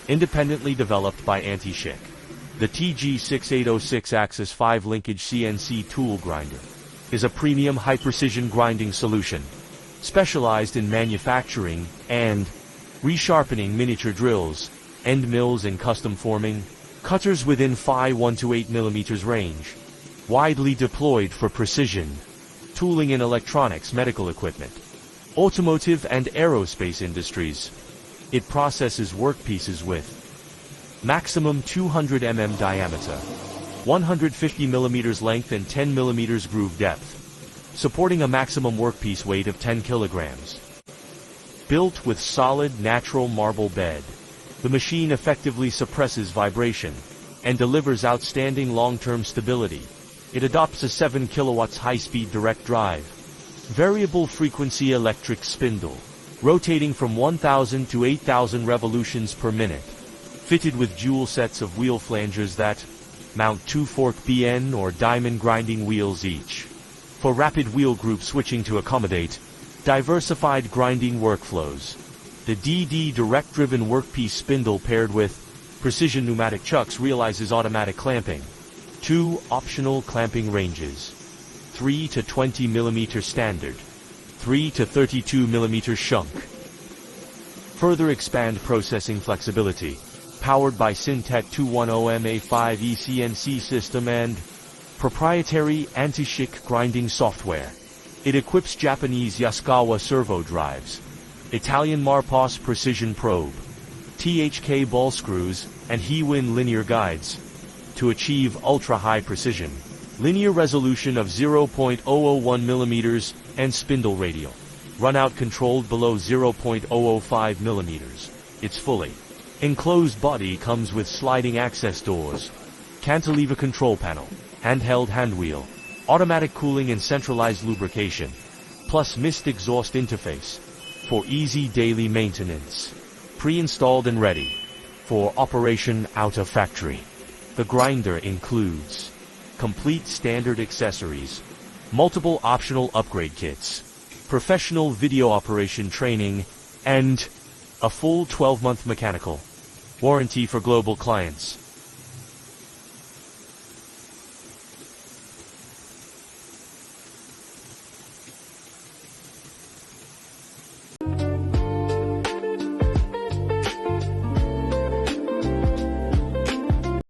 independently developed by ANTISHI. The TG680 6-axis 5-linkage CNC tool grinder is a premium high-precision grinding solution, specialized in manufacturing and resharpening miniature drills, end mills and custom forming, cutters within 1 to 8 mm range, widely deployed for precision tooling in electronics, medical equipment, automotive and aerospace industries. It processes workpieces with maximum 200 mm diameter, 150 mm length and 10 mm groove depth, supporting a maximum workpiece weight of 10 kilograms. Built with solid natural marble bed, the machine effectively suppresses vibration and delivers outstanding long-term stability. It adopts a 7 kW high-speed direct drive, variable frequency electric spindle, rotating from 1,000 to 8,000 revolutions per minute, fitted with dual sets of wheel flanges that mount 2 fork BN or diamond grinding wheels each, for rapid wheel group switching to accommodate diversified grinding workflows. The DD direct-driven workpiece spindle paired with precision pneumatic chucks realizes automatic clamping, 2 optional clamping ranges, 3 to 20 mm standard, 3 to 32 mm shrunk. Further expand processing flexibility, powered by Syntec 210MA5E CNC system and proprietary ANTISHI grinding software. It equips Japanese Yaskawa servo drives, Italian Marpos precision probe, THK ball screws, and Hewin linear guides to achieve ultra-high precision, linear resolution of 0.001 mm and spindle radial runout controlled below 0.005 mm. Its fully enclosed body comes with sliding access doors, cantilever control panel, handheld handwheel, automatic cooling and centralized lubrication, plus mist exhaust interface for easy daily maintenance, pre-installed and ready for operation out of factory. The grinder includes complete standard accessories, multiple optional upgrade kits, professional video operation training, and a full 12-month mechanical warranty for global clients.